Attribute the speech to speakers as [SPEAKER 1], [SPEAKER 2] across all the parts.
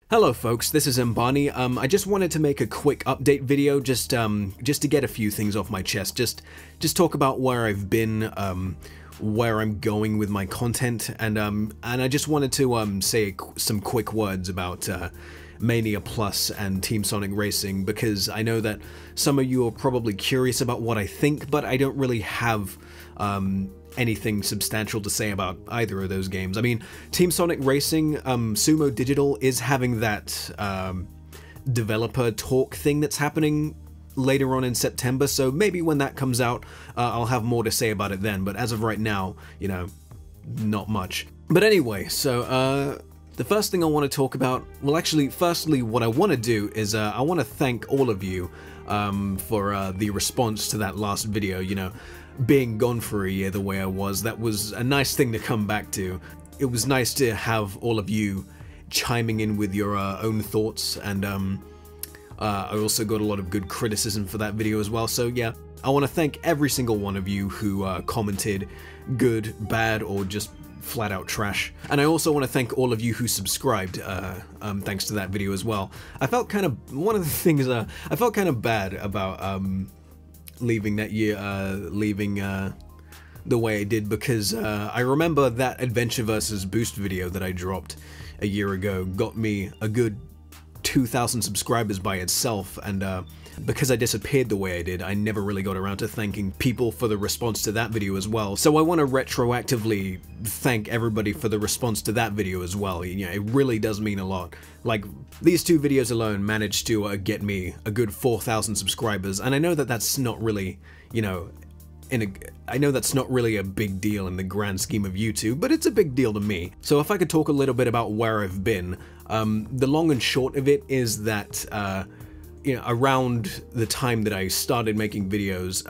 [SPEAKER 1] Hello folks, this is Mania. I just wanted to make a quick update video just to get a few things off my chest. Just talk about where I've been, where I'm going with my content, and I just wanted to say some quick words about Mania Plus and Team Sonic Racing, because I know that some of you are probably curious about what I think, but I don't really have anything substantial to say about either of those games. I mean, Team Sonic Racing, Sumo Digital is having that developer talk thing that's happening later on in September, so maybe when that comes out, I'll have more to say about it then, but as of right now, you know, not much. But anyway, so the first thing I want to talk about, well actually, firstly, what I want to do is I want to thank all of you for the response to that last video, you know, being gone for a year the way I was. That was a nice thing to come back to. It was nice to have all of you chiming in with your own thoughts, and I also got a lot of good criticism for that video as well, so yeah, I want to thank every single one of you who commented good, bad, or just flat out trash. And I also want to thank all of you who subscribed, thanks to that video as well. I felt kind of, one of the things, I felt kind of bad about leaving that year, the way I did, because I remember that Adventure vs. Boost video that I dropped a year ago got me a good 2,000 subscribers by itself, and because I disappeared the way I did, I never really got around to thanking people for the response to that video as well. So I want to retroactively thank everybody for the response to that video as well. You know, it really does mean a lot. Like, these two videos alone managed to get me a good 4,000 subscribers, and I know that that's not really, you know, I know that's not really a big deal in the grand scheme of YouTube, but it's a big deal to me. So if I could talk a little bit about where I've been, the long and short of it is that, you know, around the time that I started making videos,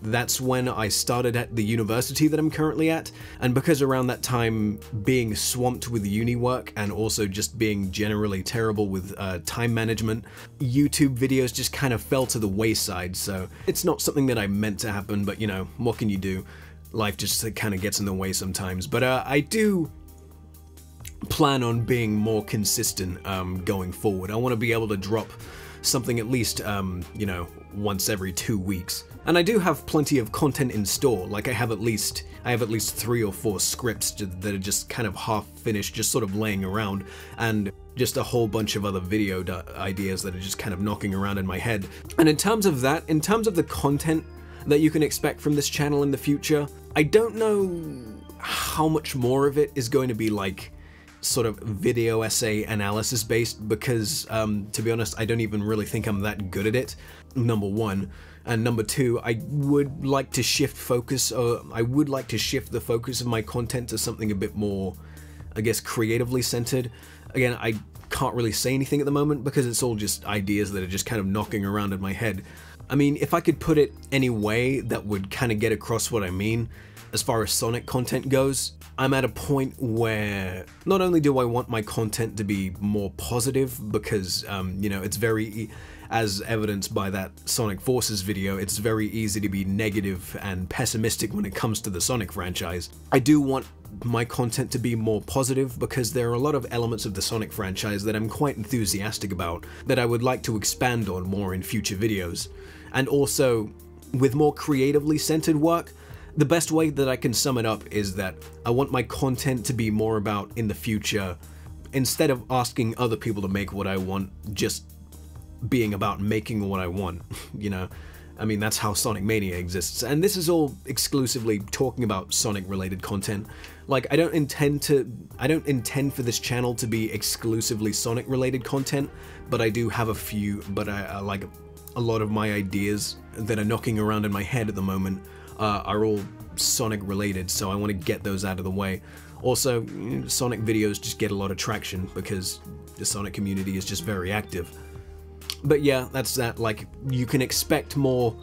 [SPEAKER 1] that's when I started at the university that I'm currently at, and because around that time, being swamped with uni work and also just being generally terrible with time management, YouTube videos just kind of fell to the wayside. So it's not something that I meant to happen, but you know, what can you do? Life just kind of gets in the way sometimes. But I do plan on being more consistent going forward. I want to be able to drop something at least, you know, once every 2 weeks. And I do have plenty of content in store. Like, I have at least 3 or 4 scripts that are just kind of half finished, just sort of laying around, and just a whole bunch of other video ideas that are just kind of knocking around in my head. And in terms of that, in terms of the content that you can expect from this channel in the future, I don't know how much more of it is going to be like sort of video essay analysis based, because to be honest, I don't even really think I'm that good at it, number one. And number two, I would like to shift focus, I would like to shift the focus of my content to something a bit more, I guess, creatively centered. Again, I can't really say anything at the moment because it's all just ideas that are just kind of knocking around in my head. I mean, if I could put it any way that would kind of get across what I mean, as far as Sonic content goes, I'm at a point where not only do I want my content to be more positive, because, you know, it's very, as evidenced by that Sonic Forces video, it's very easy to be negative and pessimistic when it comes to the Sonic franchise. I do want my content to be more positive because there are a lot of elements of the Sonic franchise that I'm quite enthusiastic about that I would like to expand on more in future videos. And also, with more creatively centered work, the best way that I can sum it up is that I want my content to be more about, in the future, instead of asking other people to make what I want, just being about making what I want, you know? I mean, that's how Sonic Mania exists, and this is all exclusively talking about Sonic related content. Like, I don't intend for this channel to be exclusively Sonic related content, but I do have a few, but I like a lot of my ideas that are knocking around in my head at the moment are all Sonic related, so I want to get those out of the way. Also, Sonic videos just get a lot of traction because the Sonic community is just very active. But yeah, that's that. Like, you can expect more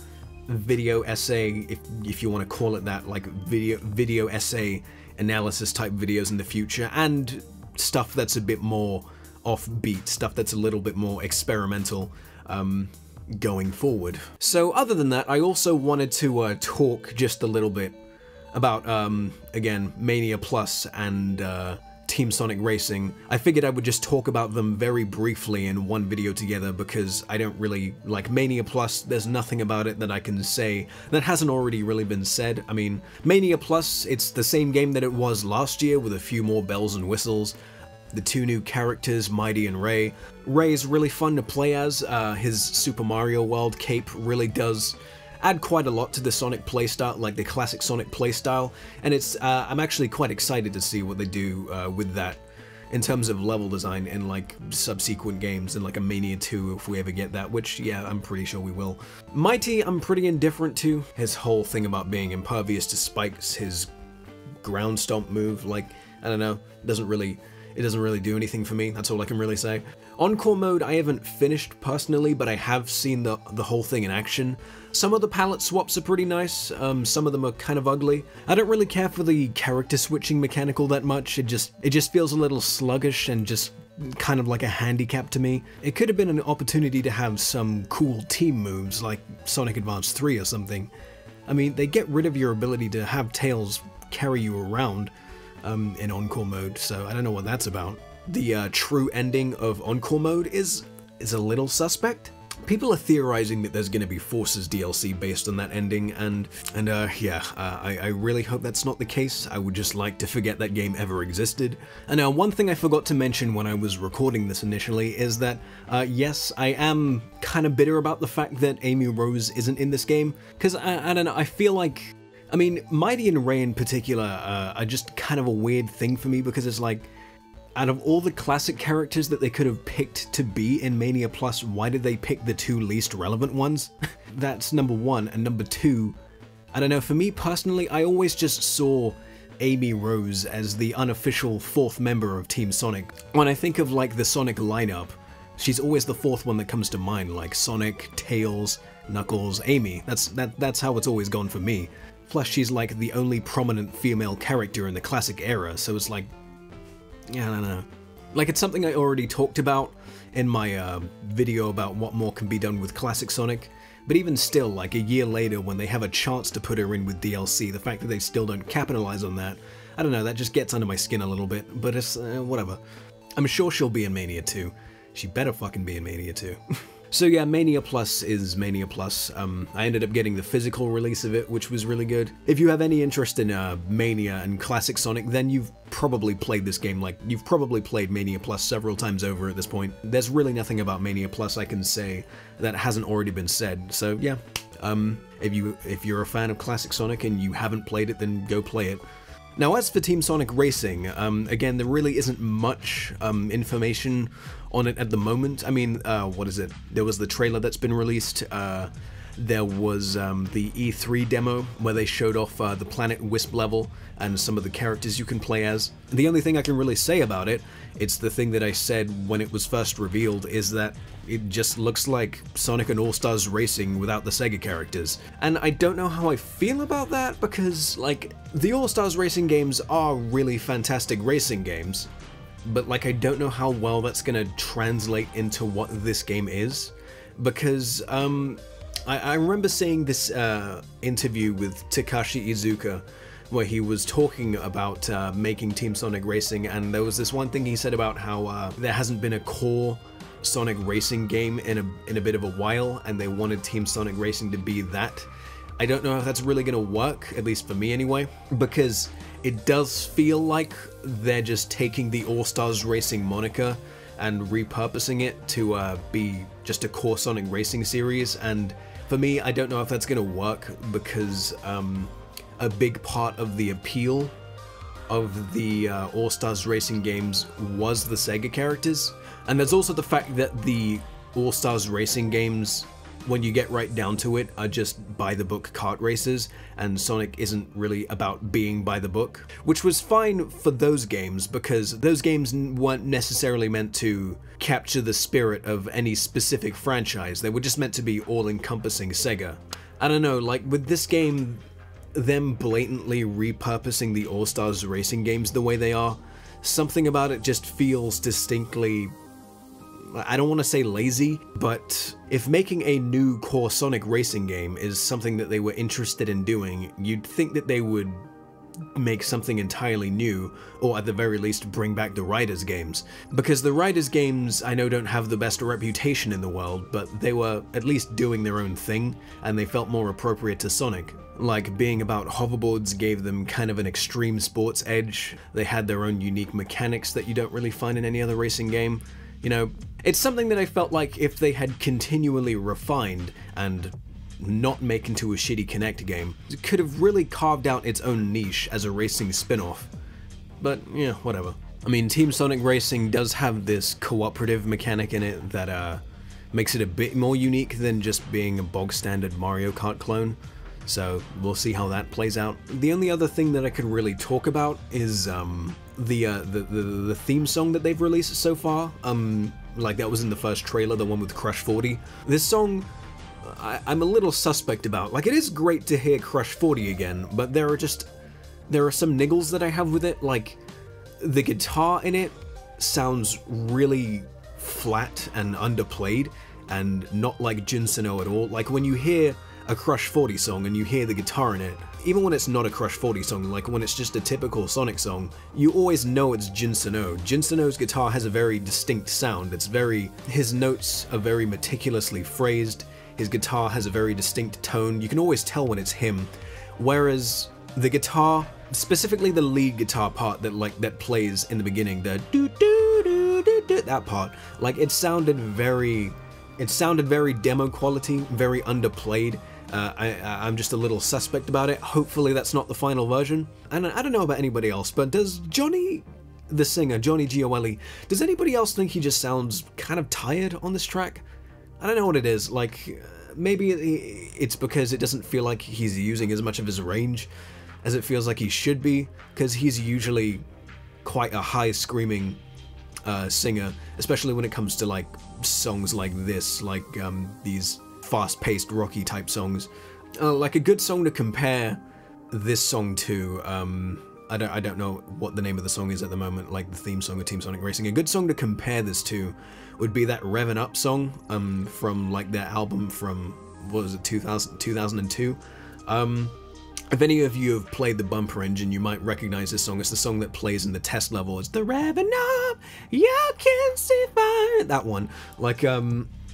[SPEAKER 1] video essay, if you want to call it that, like video essay analysis type videos in the future, and stuff that's a bit more offbeat, stuff that's a little bit more experimental, going forward. So other than that, I also wanted to talk just a little bit about, again, Mania Plus and Team Sonic Racing, I figured I would just talk about them very briefly in one video together because I don't really like Mania Plus. There's nothing about it that I can say that hasn't already really been said. I mean, Mania Plus, it's the same game that it was last year with a few more bells and whistles. The two new characters, Mighty and Ray. Ray is really fun to play as. His Super Mario World cape really does add quite a lot to the Sonic playstyle, like the classic Sonic playstyle, and it's I'm actually quite excited to see what they do with that in terms of level design in like subsequent games, in like a Mania 2 if we ever get that, which yeah, I'm pretty sure we will. Mighty, I'm pretty indifferent to. His whole thing about being impervious to spikes, his ground stomp move, like, I don't know, it doesn't really do anything for me, that's all I can really say. Encore mode I haven't finished personally, but I have seen the whole thing in action. Some of the palette swaps are pretty nice, some of them are kind of ugly. I don't really care for the character switching mechanical that much, it just feels a little sluggish and just kind of like a handicap to me. It could have been an opportunity to have some cool team moves like Sonic Advance 3 or something. I mean, they get rid of your ability to have Tails carry you around in Encore mode, so I don't know what that's about. The true ending of Encore mode is a little suspect. People are theorizing that there's going to be Forces DLC based on that ending, and yeah, I really hope that's not the case. I would just like to forget that game ever existed. And now, one thing I forgot to mention when I was recording this initially is that, yes, I am kind of bitter about the fact that Amy Rose isn't in this game, because I don't know, I feel like, I mean, Mighty and Ray in particular are just kind of a weird thing for me, because it's like, out of all the classic characters that they could have picked to be in Mania Plus, why did they pick the two least relevant ones? That's number one, and number two, I don't know, for me personally, I always just saw Amy Rose as the unofficial fourth member of Team Sonic. When I think of like the Sonic lineup, she's always the fourth one that comes to mind, like Sonic, Tails, Knuckles, Amy. That's how it's always gone for me. Plus she's like the only prominent female character in the classic era, so it's like, yeah, I don't know. Like, it's something I already talked about in my video about what more can be done with classic Sonic, but even still, like a year later when they have a chance to put her in with DLC, the fact that they still don't capitalize on that, I don't know, that just gets under my skin a little bit, but it's, whatever. I'm sure she'll be in Mania 2. She better fucking be in Mania 2. So yeah, Mania Plus is Mania Plus. I ended up getting the physical release of it, which was really good. If you have any interest in Mania and classic Sonic, then you've probably played this game, like, you've probably played Mania Plus several times over at this point. There's really nothing about Mania Plus I can say that hasn't already been said, so yeah. If you're a fan of classic Sonic and you haven't played it, then go play it. Now, as for Team Sonic Racing, again, there really isn't much information on it at the moment. I mean, what is it? There was the trailer that's been released, there was the E3 demo where they showed off the Planet Wisp level and some of the characters you can play as. The only thing I can really say about it, it's the thing that I said when it was first revealed, is that it just looks like Sonic and All-Stars Racing without the Sega characters. And I don't know how I feel about that, because, like, the All-Stars Racing games are really fantastic racing games, but, like, I don't know how well that's gonna translate into what this game is, because, I remember seeing this interview with Takashi Iizuka, where he was talking about making Team Sonic Racing, and there was this one thing he said about how there hasn't been a core Sonic Racing game in a bit of a while, and they wanted Team Sonic Racing to be that. I don't know if that's really gonna work, at least for me anyway, because it does feel like they're just taking the All-Stars Racing moniker and repurposing it to be just a core Sonic Racing series, and for me, I don't know if that's gonna work, because a big part of the appeal of the All-Stars Racing games was the Sega characters, and there's also the fact that the All-Stars Racing games, when you get right down to it, are just by-the-book kart races, and Sonic isn't really about being by the book, which was fine for those games, because those games weren't necessarily meant to capture the spirit of any specific franchise. They were just meant to be all-encompassing Sega. I don't know, like, with this game, them blatantly repurposing the All-Stars Racing games the way they are, something about it just feels distinctly, I don't want to say lazy, but if making a new core Sonic Racing game is something that they were interested in doing, you'd think that they would make something entirely new, or at the very least bring back the Riders games. Because the Riders games I know don't have the best reputation in the world, but they were at least doing their own thing, and they felt more appropriate to Sonic. Like, being about hoverboards gave them kind of an extreme sports edge. They had their own unique mechanics that you don't really find in any other racing game. You know, it's something that I felt like if they had continually refined and not make into a shitty Kinect game, it could have really carved out its own niche as a racing spin-off. But, yeah, whatever. I mean, Team Sonic Racing does have this cooperative mechanic in it that makes it a bit more unique than just being a bog-standard Mario Kart clone. So we'll see how that plays out. The only other thing that I could really talk about is the theme song that they've released so far. Like that was in the first trailer, the one with Crush 40. This song, I'm a little suspect about. Like, it is great to hear Crush 40 again, but there are some niggles that I have with it. Like, the guitar in it sounds really flat and underplayed, and not like Jinseno at all. Like, when you hear a Crush 40 song and you hear the guitar in it, even when it's not a Crush 40 song, like when it's just a typical Sonic song, you always know it's Jinseno. Jinseno's guitar has a very distinct sound. His notes are very meticulously phrased, his guitar has a very distinct tone, you can always tell when it's him. Whereas the guitar, specifically the lead guitar part that plays in the beginning, the do do do do do, that part, like it sounded very demo quality, very underplayed. I'm just a little suspect about it. Hopefully that's not the final version. And I don't know about anybody else, but does Johnny, the singer, Johnny Gioeli, does anybody else think he just sounds kind of tired on this track? I don't know what it is. Like, maybe it's because it doesn't feel like he's using as much of his range as it feels like he should be, because he's usually quite a high screaming singer, especially when it comes to like songs like this, like these fast-paced rocky type songs. Like a good song to compare this song to, I don't know what the name of the song is at the moment, like the theme song of Team Sonic Racing. A good song to compare this to would be that Revvin' Up song from like their album from, what was it, 2002? If any of you have played the bumper engine, you might recognize this song. It's the song that plays in the test level. It's the Revvin' Up, you can see fire. That one. Like,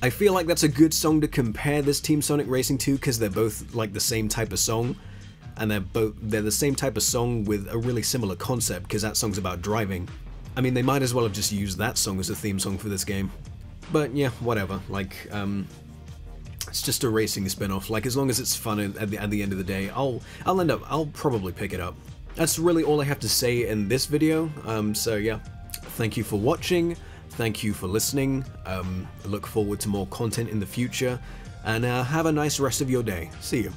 [SPEAKER 1] I feel like that's a good song to compare this Team Sonic Racing to, because they're both like the same type of song. And they're the same type of song with a really similar concept, because that song's about driving. I mean, they might as well have just used that song as a theme song for this game. But yeah, whatever. Like, it's just a racing spin-off. Like, as long as it's fun at the end of the day, I'll probably pick it up. That's really all I have to say in this video. So yeah, thank you for watching. Thank you for listening. I look forward to more content in the future. And have a nice rest of your day. See you.